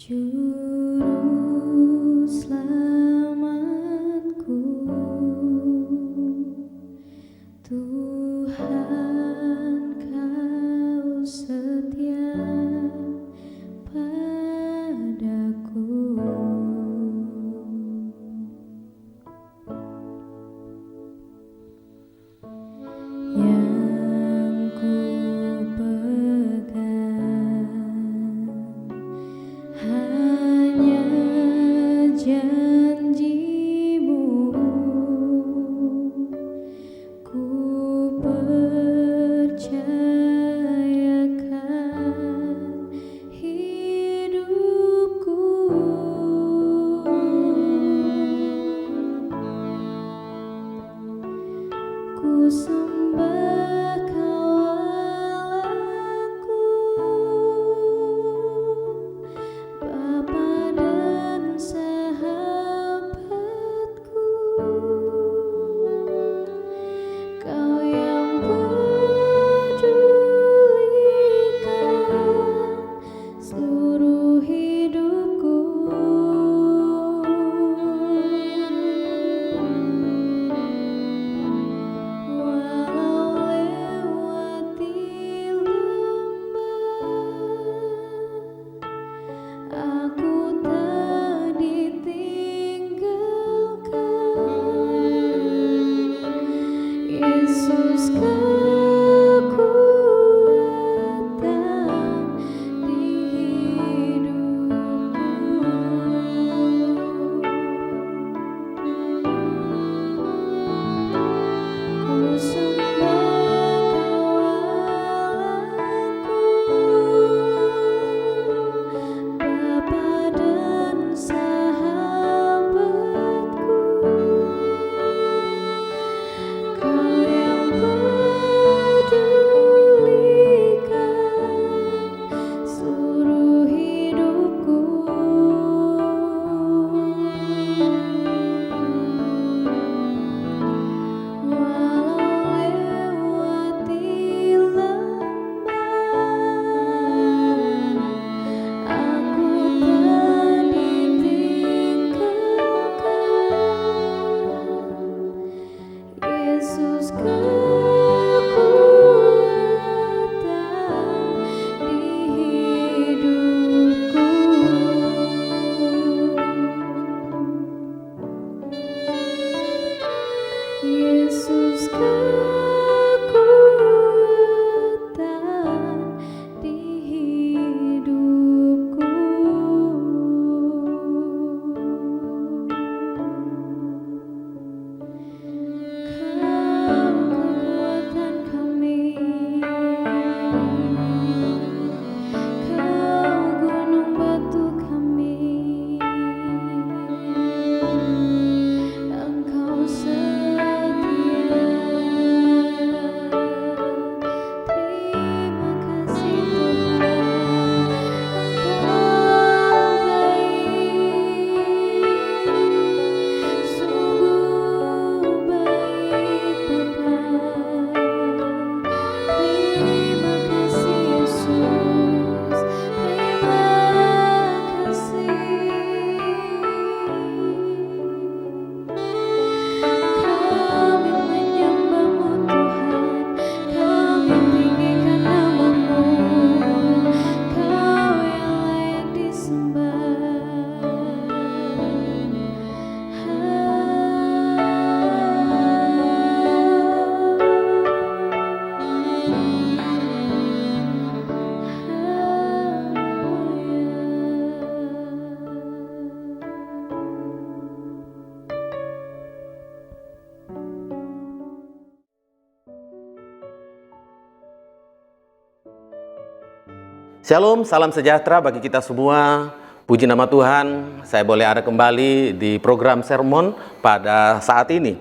Juru selamatku, Tuhan Kau setia padaku. Yang ku pegang hanya janji-Mu, ku percayakan hidupku. Ku sembah Kau Allahku, Bapa dan sahabatku. Kau yang pedulikan seluruh hidupku. Walau lewati lembah, aku tak ditinggalkan. Yesus, kekuatan di hidupku. Ku sembah Kau Allahku, Bapa dan sahabatku. Kau yang pedulikan seluruh hidupku. Walau lewati lembah, aku tak ditinggalkan. Yesus, kekuatan di hidupku. Yesus, kekuatan di hidupku. Kau kekuatan kami, Kau gunung batu kami, Engkau setia. Terima kasih Tuhan, Engkau baik, sungguh baik Bapa. Terima kasih Yesus, terima kasih. Kami menyembah-Mu Tuhan, kami tinggikan nama-Mu, Kau yang layak Shalom, salam sejahtera bagi kita semua. Puji nama Tuhan, saya boleh ada kembali di program sermon pada saat ini.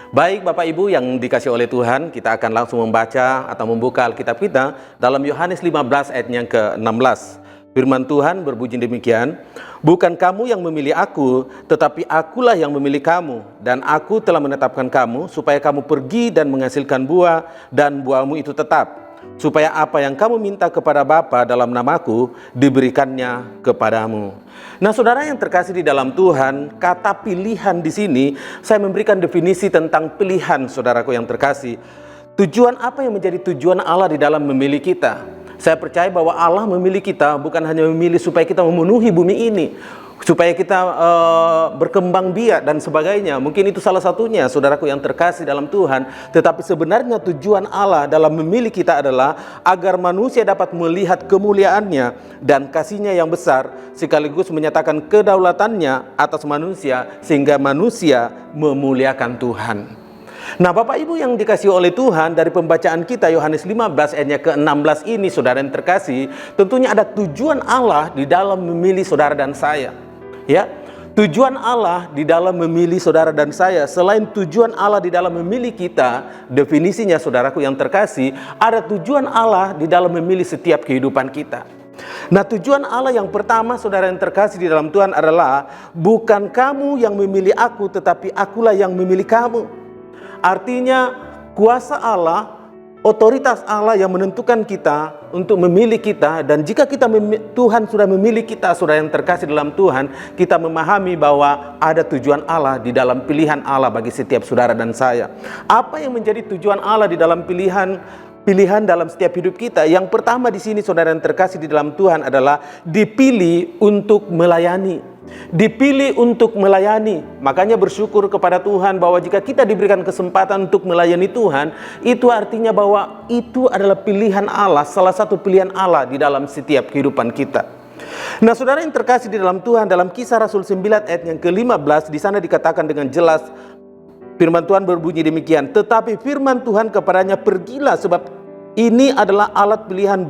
Baik Bapak Ibu yang dikasih oleh Tuhan, kita akan langsung membaca atau membuka Alkitab kita dalam Yohanes 15 ayat yang ke-16. Firman Tuhan berbunyi demikian, "Bukan kamu yang memilih aku, tetapi akulah yang memilih kamu, dan aku telah menetapkan kamu supaya kamu pergi dan menghasilkan buah, dan buahmu itu tetap. supaya apa yang kamu minta kepada Bapa dalam namaku diberikannya kepadamu. Nah, saudara yang terkasih di dalam Tuhan, kata pilihan di sini saya memberikan definisi tentang pilihan, saudaraku yang terkasih. Tujuan apa yang menjadi tujuan Allah di dalam memilih kita? Saya percaya bahwa Allah memilih kita bukan hanya memilih supaya kita memenuhi bumi ini, supaya kita berkembang biak dan sebagainya. Mungkin itu salah satunya, saudaraku yang terkasih dalam Tuhan. Tetapi sebenarnya tujuan Allah dalam memilih kita adalah agar manusia dapat melihat kemuliaannya dan kasih-Nya yang besar, sekaligus menyatakan kedaulatannya atas manusia, sehingga manusia memuliakan Tuhan. Nah, Bapak Ibu yang dikasihi oleh Tuhan, dari pembacaan kita Yohanes 15 ayatnya ke-16 ini, saudara yang terkasih, tentunya ada tujuan Allah di dalam memilih saudara dan saya. Ya, tujuan Allah di dalam memilih saudara dan saya, selain tujuan Allah di dalam memilih kita, definisinya saudaraku yang terkasih, ada tujuan Allah di dalam memilih setiap kehidupan kita. Nah, tujuan Allah yang pertama, saudara yang terkasih di dalam Tuhan, adalah bukan kamu yang memilih aku, tetapi akulah yang memilih kamu. Artinya kuasa Allah, otoritas Allah yang menentukan kita untuk memilih kita. Dan jika Tuhan sudah memilih kita, saudara yang terkasih dalam Tuhan, kita memahami bahwa ada tujuan Allah di dalam pilihan Allah bagi setiap saudara dan saya. Apa yang menjadi tujuan Allah di dalam pilihan dalam setiap hidup kita? Yang pertama di sini, saudara yang terkasih di dalam Tuhan, adalah dipilih untuk melayani. Dipilih untuk melayani. Makanya bersyukur kepada Tuhan bahwa jika kita diberikan kesempatan untuk melayani Tuhan, itu artinya bahwa itu adalah pilihan Allah, salah satu pilihan Allah di dalam setiap kehidupan kita. Nah, saudara yang terkasih di dalam Tuhan, dalam Kisah Rasul 9 ayat yang ke-15, di sana dikatakan dengan jelas, firman Tuhan berbunyi demikian, tetapi firman Tuhan kepadanya, pergilah, sebab ini adalah alat pilihan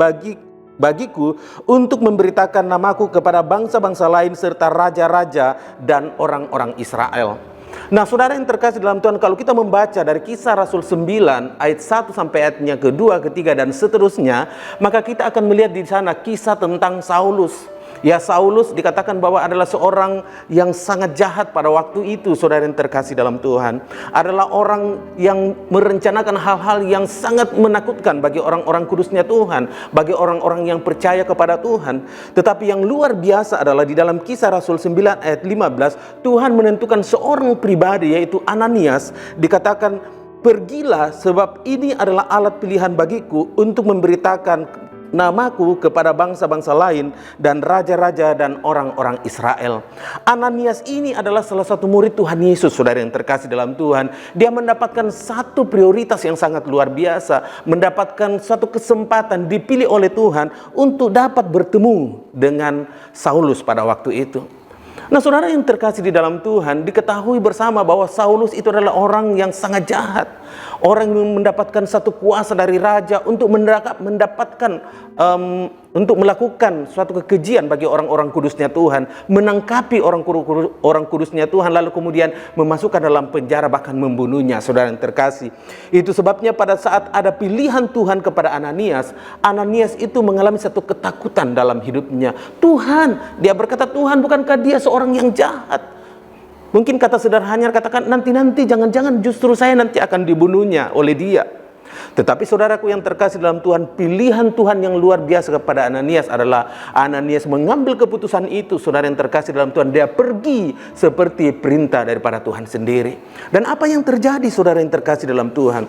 bagiku untuk memberitakan namaku kepada bangsa-bangsa lain serta raja-raja dan orang-orang Israel. Nah, saudara yang terkasih dalam Tuhan, kalau kita membaca dari Kisah Rasul 9 ayat 1 sampai ayatnya kedua, ketiga dan seterusnya, maka kita akan melihat di sana kisah tentang Saulus. Ya, Saulus dikatakan bahwa adalah seorang yang sangat jahat pada waktu itu, saudara yang terkasih dalam Tuhan. Adalah orang yang merencanakan hal-hal yang sangat menakutkan bagi orang-orang kudusnya Tuhan, bagi orang-orang yang percaya kepada Tuhan. Tetapi yang luar biasa adalah di dalam Kisah Rasul 9 ayat 15, Tuhan menentukan seorang pribadi, yaitu Ananias. Dikatakan, pergilah, sebab ini adalah alat pilihan bagiku untuk memberitakan namaku kepada bangsa-bangsa lain dan raja-raja dan orang-orang Israel. Ananias ini adalah salah satu murid Tuhan Yesus, saudara yang terkasih dalam Tuhan. Dia mendapatkan satu prioritas yang sangat luar biasa, mendapatkan satu kesempatan, dipilih oleh Tuhan untuk dapat bertemu dengan Saulus pada waktu itu. Nah, saudara yang terkasih di dalam Tuhan, diketahui bersama bahwa Saulus itu adalah orang yang sangat jahat. Orang yang mendapatkan satu kuasa dari raja untuk untuk melakukan suatu kekejian bagi orang-orang kudusnya Tuhan, menangkapi orang kudusnya Tuhan, lalu kemudian memasukkan dalam penjara, bahkan membunuhnya, saudara yang terkasih. Itu sebabnya pada saat ada pilihan Tuhan kepada Ananias, Ananias itu mengalami satu ketakutan dalam hidupnya. Tuhan, dia berkata, Tuhan, bukankah dia seorang yang jahat? Mungkin kata sederhananya katakan, nanti jangan-jangan justru saya nanti akan dibunuhnya oleh dia. Tetapi saudaraku yang terkasih dalam Tuhan, pilihan Tuhan yang luar biasa kepada Ananias adalah Ananias mengambil keputusan itu, saudara yang terkasih dalam Tuhan. Dia pergi seperti perintah daripada Tuhan sendiri. Dan apa yang terjadi, saudara yang terkasih dalam Tuhan?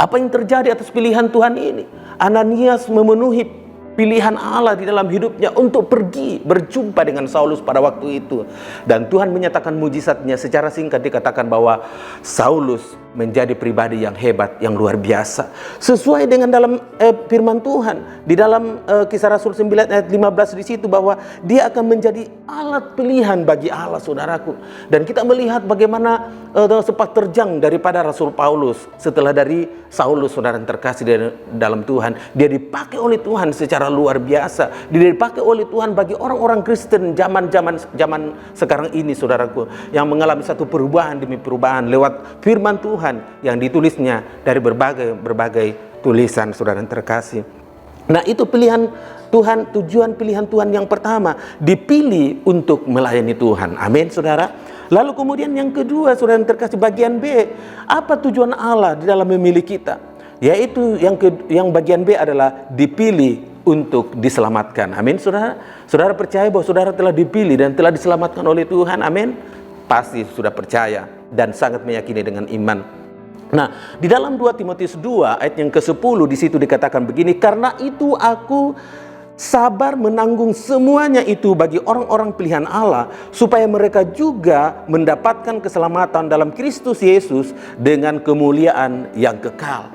Apa yang terjadi atas pilihan Tuhan ini? Ananias memenuhi pilihan Allah di dalam hidupnya untuk pergi berjumpa dengan Saulus pada waktu itu. Dan Tuhan menyatakan mujizatnya. Secara singkat dikatakan bahwa Saulus menjadi pribadi yang hebat, yang luar biasa. Sesuai dengan dalam firman Tuhan. Di dalam Kisah Rasul 9 ayat 15 di situ, bahwa dia akan menjadi alat pilihan bagi Allah, saudaraku. Dan kita melihat bagaimana sepak terjang daripada Rasul Paulus setelah dari Saulus, saudara yang terkasih dalam Tuhan. Dia dipakai oleh Tuhan secara luar biasa. Dia dipakai oleh Tuhan bagi orang-orang Kristen zaman sekarang ini, saudaraku, yang mengalami satu perubahan demi perubahan lewat firman Tuhan yang ditulisnya dari berbagai tulisan, saudara yang terkasih. Nah, itu pilihan Tuhan, tujuan pilihan Tuhan yang pertama, dipilih untuk melayani Tuhan. Amin, saudara. Lalu kemudian yang kedua, saudara yang terkasih, bagian B, apa tujuan Allah di dalam memilih kita? Yaitu yang bagian B adalah dipilih untuk diselamatkan. Amin, saudara. Saudara percaya bahwa saudara telah dipilih dan telah diselamatkan oleh Tuhan. Amin. Pasti sudah percaya dan sangat meyakini dengan iman. Nah, di dalam 2 Timotius 2 ayat yang ke-10 di situ dikatakan begini, karena itu aku sabar menanggung semuanya itu bagi orang-orang pilihan Allah, supaya mereka juga mendapatkan keselamatan dalam Kristus Yesus dengan kemuliaan yang kekal.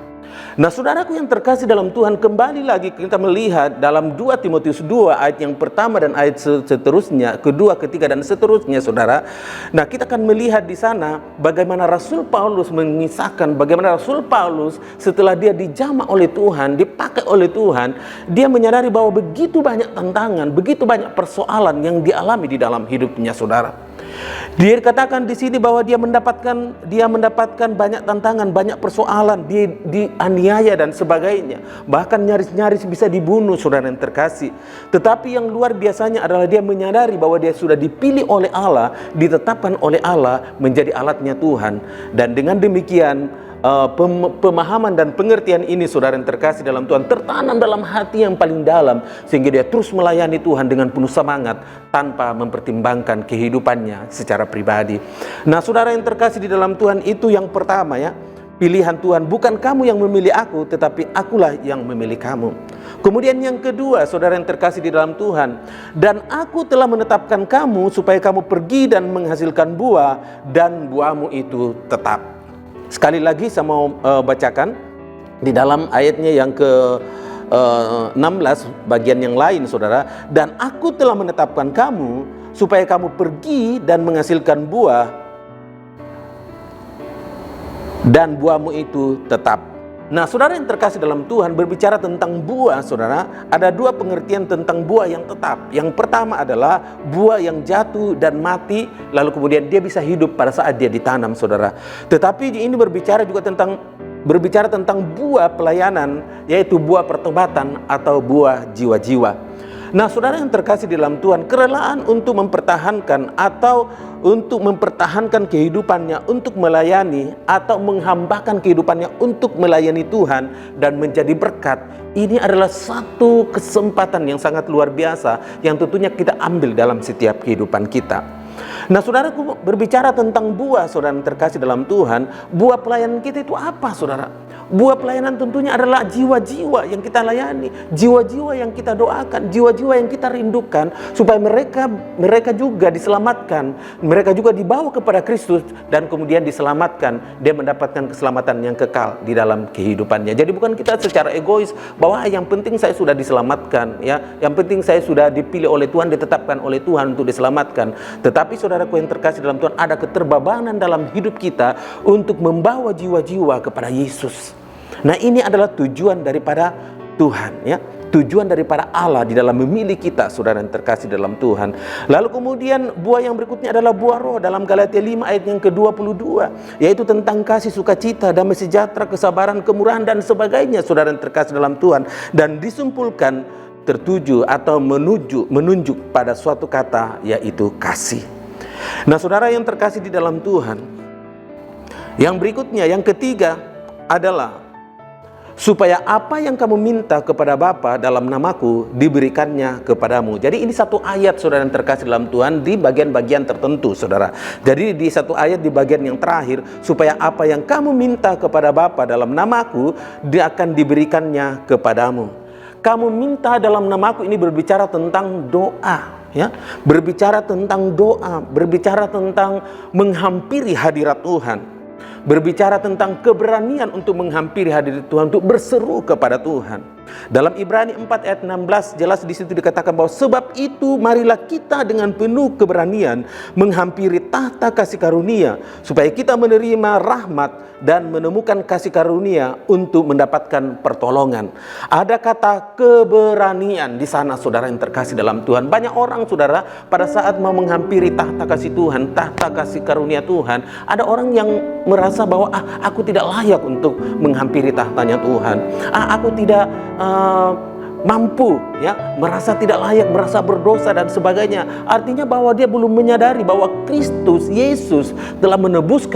Nah, saudaraku yang terkasih dalam Tuhan, kembali lagi kita melihat dalam 2 Timotius 2 ayat yang pertama dan ayat seterusnya, kedua, ketiga dan seterusnya, saudara. Nah, kita akan melihat di sana bagaimana Rasul Paulus mengisahkan bagaimana Rasul Paulus setelah dia dijamah oleh Tuhan, dipakai oleh Tuhan, dia menyadari bahwa begitu banyak tantangan, begitu banyak persoalan yang dialami di dalam hidupnya, saudara. Dia katakan di sini bahwa dia mendapatkan banyak tantangan, banyak persoalan, dia dianiaya dan sebagainya. Bahkan nyaris-nyaris bisa dibunuh, saudara yang terkasih. Tetapi yang luar biasanya adalah dia menyadari bahwa dia sudah dipilih oleh Allah, ditetapkan oleh Allah menjadi alatnya Tuhan. Dan dengan demikian pemahaman dan pengertian ini, saudara yang terkasih dalam Tuhan, tertanam dalam hati yang paling dalam, sehingga dia terus melayani Tuhan dengan penuh semangat tanpa mempertimbangkan kehidupannya secara pribadi. Nah, saudara yang terkasih di dalam Tuhan, itu yang pertama ya, pilihan Tuhan. Bukan kamu yang memilih aku, tetapi akulah yang memilih kamu. Kemudian yang kedua, saudara yang terkasih di dalam Tuhan, dan aku telah menetapkan kamu supaya kamu pergi dan menghasilkan buah, dan buahmu itu tetap. Sekali lagi saya mau bacakan di dalam ayatnya yang ke-16 bagian yang lain, saudara. Dan aku telah menetapkan kamu supaya kamu pergi dan menghasilkan buah, dan buahmu itu tetap. Nah, saudara yang terkasih dalam Tuhan, berbicara tentang buah, saudara, ada dua pengertian tentang buah yang tetap. Yang pertama adalah buah yang jatuh dan mati, lalu kemudian dia bisa hidup pada saat dia ditanam, saudara. Tetapi ini berbicara tentang buah pelayanan, yaitu buah pertobatan atau buah jiwa-jiwa. Nah, saudara yang terkasih di dalam Tuhan, kerelaan untuk mempertahankan atau untuk mempertahankan kehidupannya untuk melayani atau menghambakan kehidupannya untuk melayani Tuhan dan menjadi berkat, ini adalah satu kesempatan yang sangat luar biasa yang tentunya kita ambil dalam setiap kehidupan kita. Nah, saudaraku, berbicara tentang buah, saudara yang terkasih dalam Tuhan, buah pelayanan kita itu apa, saudara? Buah pelayanan tentunya adalah jiwa-jiwa yang kita layani, jiwa-jiwa yang kita doakan, jiwa-jiwa yang kita rindukan supaya mereka juga diselamatkan, mereka juga dibawa kepada Kristus dan kemudian diselamatkan, dia mendapatkan keselamatan yang kekal di dalam kehidupannya. Jadi bukan kita secara egois bahwa yang penting saya sudah diselamatkan, ya, yang penting saya sudah dipilih oleh Tuhan, ditetapkan oleh Tuhan untuk diselamatkan. Tetapi saudaraku yang terkasih dalam Tuhan, ada keterbabanan dalam hidup kita untuk membawa jiwa-jiwa kepada Yesus. Nah, ini adalah tujuan daripada Tuhan, ya, tujuan daripada Allah di dalam memilih kita, saudara yang terkasih dalam Tuhan. Lalu kemudian buah yang berikutnya adalah buah roh dalam Galatia 5 ayat yang ke-22, yaitu tentang kasih, sukacita, damai sejahtera, kesabaran, kemurahan dan sebagainya, saudara yang terkasih dalam Tuhan, dan disimpulkan tertuju atau menunjuk pada suatu kata, yaitu kasih. Nah, saudara yang terkasih di dalam Tuhan, yang berikutnya, yang ketiga adalah supaya apa yang kamu minta kepada Bapa dalam namaku diberikannya kepadamu. Jadi ini satu ayat, saudara yang terkasih dalam Tuhan, di bagian-bagian tertentu, saudara. Jadi di satu ayat di bagian yang terakhir, supaya apa yang kamu minta kepada Bapa dalam namaku, dia akan diberikannya kepadamu. Kamu minta dalam namaku ini berbicara tentang doa, ya, berbicara tentang doa, berbicara tentang menghampiri hadirat Tuhan, berbicara tentang keberanian untuk menghampiri hadirat Tuhan, untuk berseru kepada Tuhan. Dalam Ibrani 4 ayat 16 jelas di situ dikatakan bahwa sebab itu marilah kita dengan penuh keberanian menghampiri tahta kasih karunia supaya kita menerima rahmat dan menemukan kasih karunia untuk mendapatkan pertolongan. Ada kata keberanian di sana, saudara yang terkasih dalam Tuhan. Banyak orang, saudara, pada saat mau menghampiri tahta kasih Tuhan, tahta kasih karunia Tuhan, ada orang yang merasa bahwa aku tidak layak untuk menghampiri tahtanya Tuhan. Aku tidak mampu, ya, merasa tidak layak, merasa berdosa dan sebagainya. Artinya bahwa dia belum menyadari bahwa Kristus Yesus telah menebus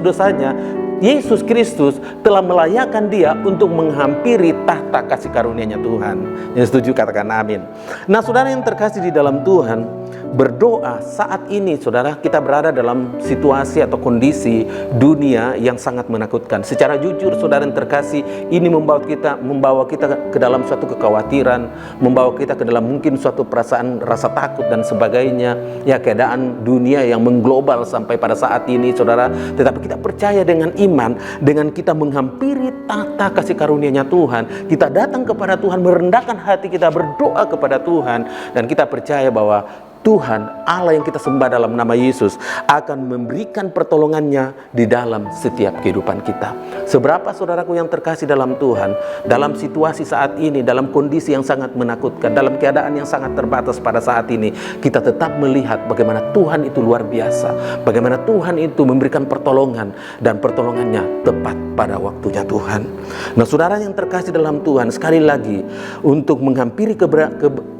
dosanya Yesus Kristus telah melayakkan dia untuk menghampiri tahta kasih karunia-Nya Tuhan. Yang setuju katakan amin. Nah, saudara yang terkasih di dalam Tuhan, berdoa saat ini saudara kita berada dalam situasi atau kondisi dunia yang sangat menakutkan. Secara jujur saudara yang terkasih, ini membawa kita ke dalam suatu kekhawatiran, membawa kita ke dalam mungkin suatu perasaan rasa takut dan sebagainya. Ya, keadaan dunia yang mengglobal sampai pada saat ini saudara. Tetapi kita percaya dengan iman, dengan kita menghampiri tahta kasih karunia-Nya Tuhan, kita datang kepada Tuhan, merendahkan hati kita, berdoa kepada Tuhan, dan kita percaya bahwa Tuhan Allah yang kita sembah dalam nama Yesus akan memberikan pertolongannya di dalam setiap kehidupan kita. Seberapa saudaraku yang terkasih dalam Tuhan, dalam situasi saat ini, dalam kondisi yang sangat menakutkan, dalam keadaan yang sangat terbatas pada saat ini, kita tetap melihat bagaimana Tuhan itu luar biasa, bagaimana Tuhan itu memberikan pertolongan, dan pertolongannya tepat pada waktunya Tuhan. Nah, saudara yang terkasih dalam Tuhan, sekali lagi untuk menghampiri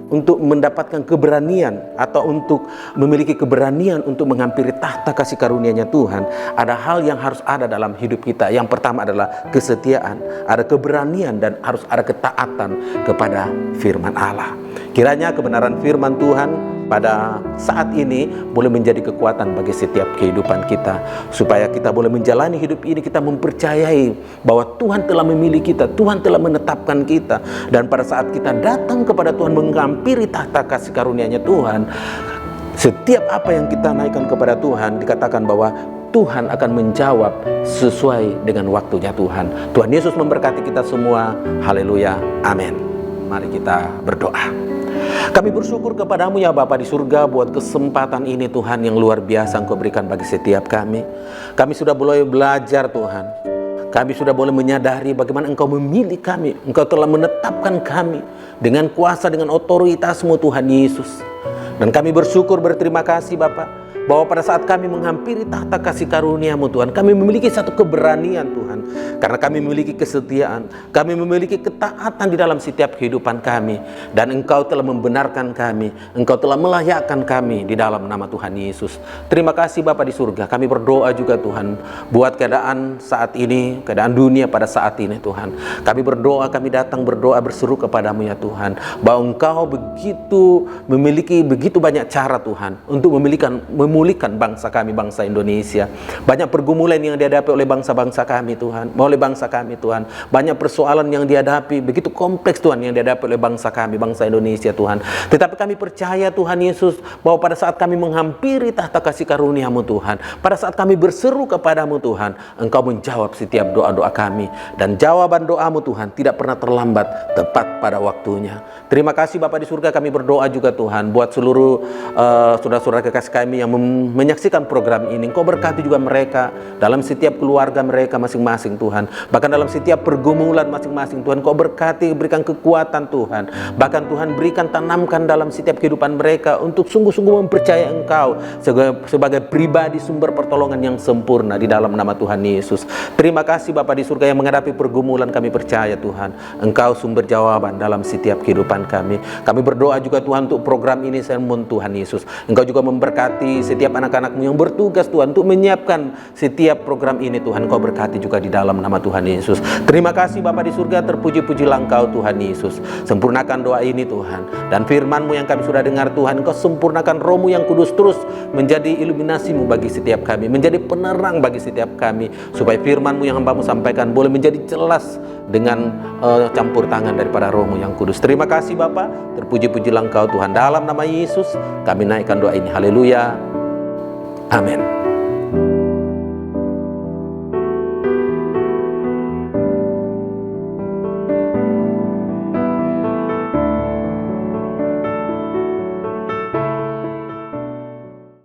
untuk mendapatkan keberanian atau untuk memiliki keberanian untuk menghampiri tahta kasih karunia-Nya Tuhan, ada hal yang harus ada dalam hidup kita. Yang pertama adalah kesetiaan, ada keberanian, dan harus ada ketaatan kepada firman Allah. Kiranya kebenaran firman Tuhan pada saat ini boleh menjadi kekuatan bagi setiap kehidupan kita, supaya kita boleh menjalani hidup ini, kita mempercayai bahwa Tuhan telah memilih kita, Tuhan telah menetapkan kita, dan pada saat kita datang kepada Tuhan menghampiri tahta kasih karunia-Nya Tuhan, setiap apa yang kita naikkan kepada Tuhan, dikatakan bahwa Tuhan akan menjawab sesuai dengan waktunya Tuhan. Tuhan Yesus memberkati kita semua. Haleluya, amin. Mari kita berdoa. Kami bersyukur kepadamu ya Bapa di surga buat kesempatan ini Tuhan yang luar biasa Engkau berikan bagi setiap kami. Kami sudah boleh belajar Tuhan. Kami sudah boleh menyadari bagaimana Engkau memilih kami. Engkau telah menetapkan kami dengan kuasa, dengan otoritas-Mu Tuhan Yesus. Dan kami bersyukur, berterima kasih Bapa, bahwa pada saat kami menghampiri tahta kasih karunia-Mu Tuhan, kami memiliki satu keberanian Tuhan, karena kami memiliki kesetiaan, kami memiliki ketaatan di dalam setiap kehidupan kami, dan Engkau telah membenarkan kami, Engkau telah melayakkan kami di dalam nama Tuhan Yesus. Terima kasih Bapa di surga. Kami berdoa juga Tuhan buat keadaan saat ini, keadaan dunia pada saat ini Tuhan. Kami berdoa, kami datang berdoa berseru kepadamu ya Tuhan, bahwa Engkau memiliki begitu banyak cara Tuhan untuk memulihkan bangsa kami, bangsa Indonesia. Banyak pergumulan yang dihadapi oleh bangsa-bangsa kami Tuhan, oleh bangsa kami Tuhan. Banyak persoalan yang dihadapi, begitu kompleks Tuhan yang dihadapi oleh bangsa kami, bangsa Indonesia Tuhan. Tetapi kami percaya Tuhan Yesus, bahwa pada saat kami menghampiri tahta kasih karunia-Mu Tuhan, pada saat kami berseru kepadamu Tuhan, Engkau menjawab setiap doa-doa kami, dan jawaban doa-Mu Tuhan tidak pernah terlambat, tepat pada waktunya. Terima kasih Bapa di surga. Kami berdoa juga Tuhan buat seluruh saudara-saudara kekasih kami yang menyaksikan program ini. Engkau berkati juga mereka dalam setiap keluarga mereka masing-masing Tuhan, bahkan dalam setiap pergumulan masing-masing Tuhan. Engkau berkati, berikan kekuatan Tuhan, bahkan Tuhan berikan, tanamkan dalam setiap kehidupan mereka untuk sungguh-sungguh mempercayai Engkau sebagai pribadi sumber pertolongan yang sempurna di dalam nama Tuhan Yesus. Terima kasih Bapa di surga, yang menghadapi pergumulan kami percaya Tuhan, Engkau sumber jawaban dalam setiap kehidupan kami. Kami berdoa juga Tuhan untuk program ini sermon Tuhan Yesus. Engkau juga memberkati setiap anak-anak-Mu yang bertugas Tuhan untuk menyiapkan setiap program ini Tuhan. Engkau berkati juga di dalam nama Tuhan Yesus. Terima kasih Bapa di surga, terpuji-pujilah Engkau Tuhan Yesus. Sempurnakan doa ini Tuhan, dan firman-Mu yang kami sudah dengar Tuhan, Engkau sempurnakan Roh-Mu yang kudus terus menjadi iluminasi-Mu bagi setiap kami, menjadi penerang bagi setiap kami, supaya firman-Mu yang hamba-Mu sampaikan boleh menjadi jelas dengan campur tangan daripada Roh-Mu yang kudus. Terima kasih Bapa, terpuji-pujilah Engkau Tuhan. Dalam nama Yesus kami naikkan doa ini. Haleluya, amin.